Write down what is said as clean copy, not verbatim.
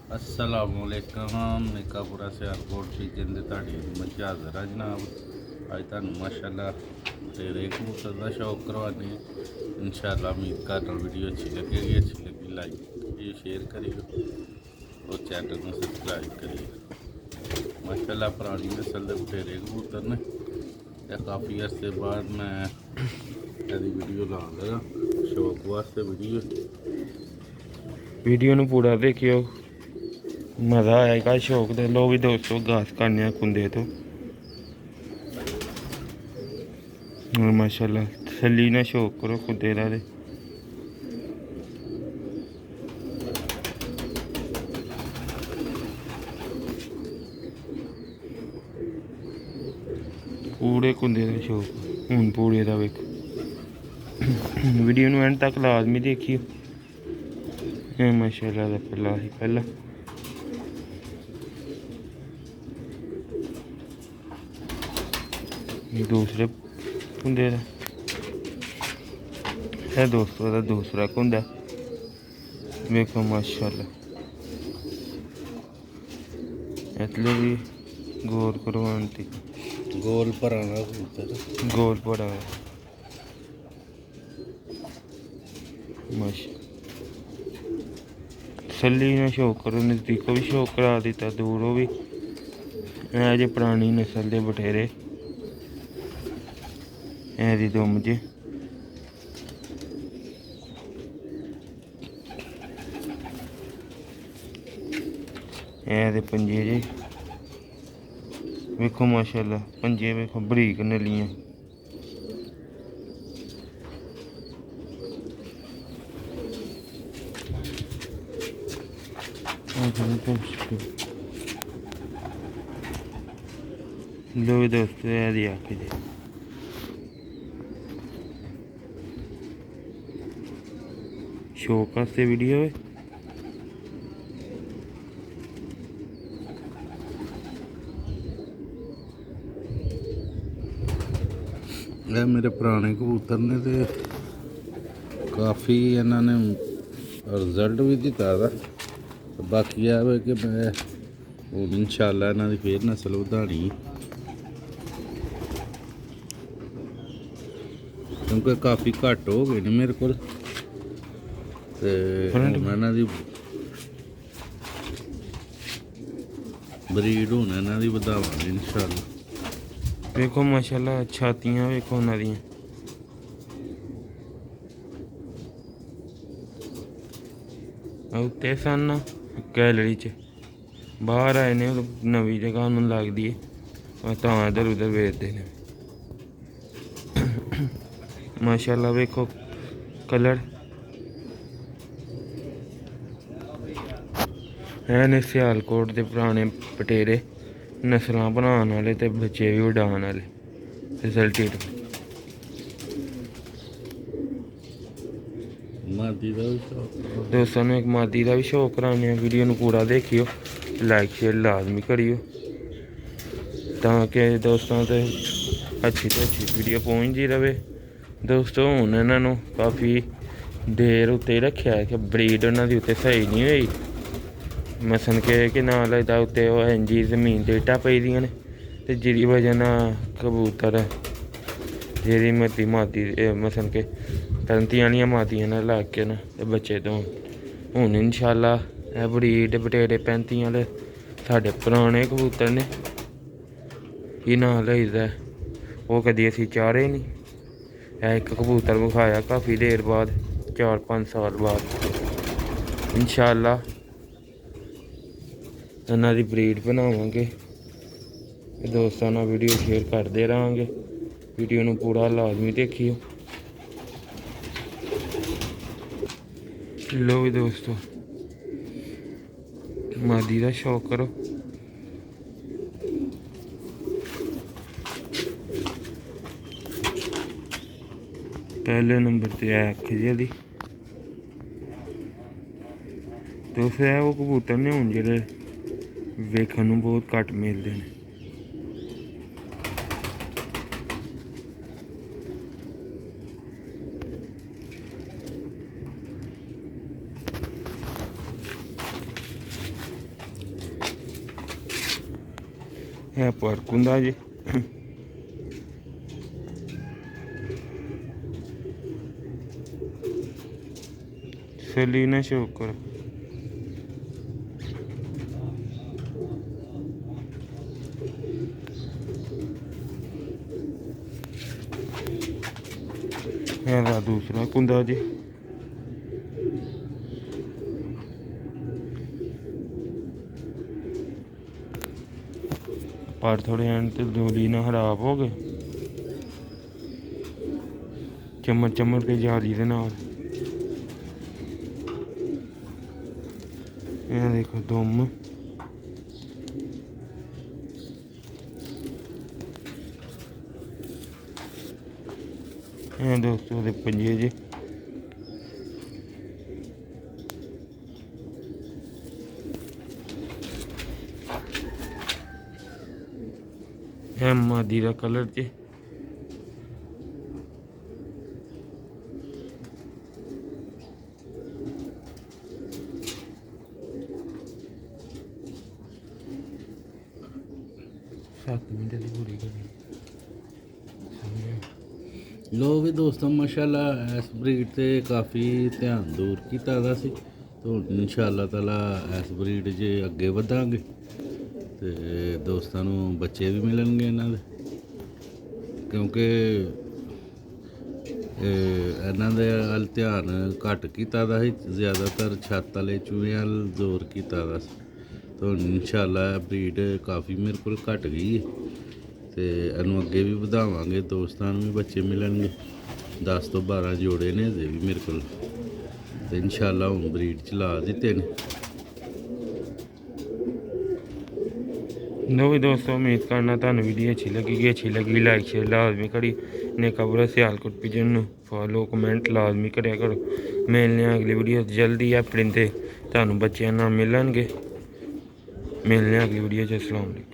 अस्सलामुअलैकुम निकापुरा सियालकोट चिकन के ਤੁਹਾਡੀ ਮੈਂ ਹਾਜ਼ਰ ਹਾਂ ਜਨਾਬ। ਅੱਜ ਤੁਹਾਨੂੰ ਮਾਸ਼ਾਅੱਲਾ ਬਟੇਰੇ ਕਬੂਤਰ ਦਾ ਸ਼ੌਕ ਕਰਵਾਉਂਦੇ ਹਾਂ। इंशाअल्लाह उम्मीद करता हूँ वीडियो अच्छी लगी लाइक करिए शेयर करिए और चैनल को सब्सक्राइब करिए। माशाअल्लाह पुरानी नस्ल के बटेरे कबूतर ने काफ़ी अरसे बाद मैं यदि वीडियो ला लगा शौक वास्ते वीडियो ਨੂੰ ਪੂਰਾ ਦੇਖਿਓ, मज़ा आएगा। शौक दे लो भी दोस्तों, घास खाने कुंदे तो माशाल्लाह तसल्ली ना शौक करो कुंदे दा। पूरे कुंदे का शौक हूँ पूरे का वेख। वीडियो एंड तक लाजमी देखियो। माशाल्लाह पहला दूसरे कुंदे का है दोस्तों का दूसरा कुंदा देखो माशाल्लाह। इतने भी गौर करो आंटी गोल भराना कबूतर गोल पड़ा माशा तसल्ली ना शौक करो। नज़दीकों भी शौक करा दिता, दूरों भी। जो पुरानी नस्ल के बटेरे ऐसी दुम जे ऐसे पंजे जे वेखो माशाल्लाह। पंजे वेखो बरीक नलियां। लो दोस्तों ऐसी आके जी शौक वास्ते वीडियो है। ये मेरे पुराने कबूतर ने तो काफ़ी इन्होंने रिजल्ट भी दिता था। बाकी है कि मैं हूँ इंशाअल्लाह इन्हों की फिर नस्ल वधानी क्योंकि काफ़ी घट हो गए ने मेरे को। ब्रीड होने इन्हों की वधावांगे इंशाअल्लाह। देखो माशाल्लाह छातियां वेखो उन्हों दी उत्ते सन गैलरी च बाहर आए ने नवी जगह उन्होंने लगती है तो इधर उधर वेचते हैं। माशाल्लाह वेखो कलर है ने सियालकोट के पुराने बटेरे नस्ल बनाने वाले तो बच्चे भी उड़ाने वाले रिजल्टेड। दोस्तों एक मादी का भी शौक कराने। वीडियो में पूरा देखियो, लाइक शेयर लाजमी करियो ताकि दोस्तों तो अच्छी तो अच्छी वीडियो पहुँचती रहे। दोस्तों हूँ इन्हों काफ़ी देर उत्ते रखा है कि ब्रीड उन्होंने उत्ते सही नहीं हुई। मसन के ना लगता उत्ते इंजी जमीन से इट्टा पई दियां ने ते जिहदी वजह ना कबूतर जेह्दी मती मादी मसन के पैंती आह्लियां मादियां ने लग के ना ते बच्चे तो हून इंशाअल्लाह ब्रीड बटेरे 35 आह्ले साढ़े पुराने कबूतर ने की नां लईदा वो कदी असीं चारे नहीं। एक कबूतर विखाया काफ़ी देर बाद 4-5 साल बाद इंशाअल्लाह इन्हों की ब्रीड बनावांगे। दोस्तों ना वीडियो शेयर करते रहेंगे। वीडियो में पूरा लाजमी देखियो। लो भी दोस्तों मादी का शौक करो। पहले नंबर पर है अख जी दोस्तों है वो कबूतर ने हूँ जो वेखण बहुत घट मिलते हैं। ਇਹ ਪਾਰਕ ਹੁੰਦਾ ਜੀ। ਸਲੀਨਾ ਸ਼ੋਕਰ ਇਹਦਾ ਦੂਸਰਾ ਕੁੰਦਾ ਜੀ। ਪਰ ਥੋੜੇ ਐਂਡ ਤੇ ਦੋਲੀ ਨਾ ਖਰਾਬ ਹੋ ਗਏ, ਚਮਕ ਚਮਕ ਕੇ ਜਾਲੀ ਦੇ ਨਾਲ। ਇਹ ਦੇਖੋ ਦੁਮ, ਇਹ ਦੋਸਤੋ ਦੇ ਪੰਜੇ ਜੀ। ਇਹ ਮਾਦੀ ਦਾ ਕਲਰ ਜੀ। ਮਿੰਟ ਦੀ ਪੂਰੀ ਕਰੀ। ਲੋ ਵੀ ਦੋਸਤੋ ਮਾਸ਼ਾਅੱਲਾ ਇਸ ਬਰੀਡ ਤੇ ਕਾਫੀ ਧਿਆਨ ਦੂਰ ਕੀਤਾ ਦਾ ਸੀ, ਤੇ ਹੁਣ ਇਨਸ਼ਾਅੱਲਾ ਤਾਲਾ ਇਸ ਬਰੀਡ 'ਚ ਅੱਗੇ ਵਧਾਂਗੇ ਤੇ ਦੋਸਤਾਂ ਨੂੰ ਬੱਚੇ ਵੀ ਮਿਲਣਗੇ ਇਹਨਾਂ ਦੇ, ਕਿਉਂਕਿ ਇਹਨਾਂ ਦੇ ਵੱਲ ਧਿਆਨ ਘੱਟ ਕੀਤਾ ਦਾ ਸੀ, ਜ਼ਿਆਦਾਤਰ ਛੱਤ ਵਾਲੇ ਚੂਹਿਆਂ ਵੱਲ ਜ਼ੋਰ ਕੀਤਾ ਦਾ ਸੀ। ਤੇ ਹੁਣ ਇਨਸ਼ਾਅੱਲਾ ਬਰੀਡ ਕਾਫੀ ਮੇਰੇ ਕੋਲ ਘਟ ਗਈ ਹੈ ਤੇ ਇਹਨੂੰ ਅੱਗੇ ਵੀ ਵਧਾਵਾਂਗੇ, ਦੋਸਤਾਂ ਨੂੰ ਵੀ ਬੱਚੇ ਮਿਲਣਗੇ। 10 ਤੋਂ 12 ਜੋੜੇ ਨੇ ਅਜੇ ਵੀ ਮੇਰੇ ਕੋਲ, ਤੇ ਇਨਸ਼ਾਅੱਲਾ ਹੁਣ ਬਰੀਡ ਚਲਾ ਦਿੱਤੇ ਨੇ। नो भी दोस्तों उम्मीद करना तुहानू वीडियो अच्छी लगी लाइक शेयर लाजमी करी ने खबर सियालकोट पिजन फॉलो कमेंट लाजमी करा करो। मिलने अगली वीडियो जल्दी अपने तुहानू बच्चों नाल मिलणगे। मिलने अगली वीडियो च। अस्सलाम वालेकुम।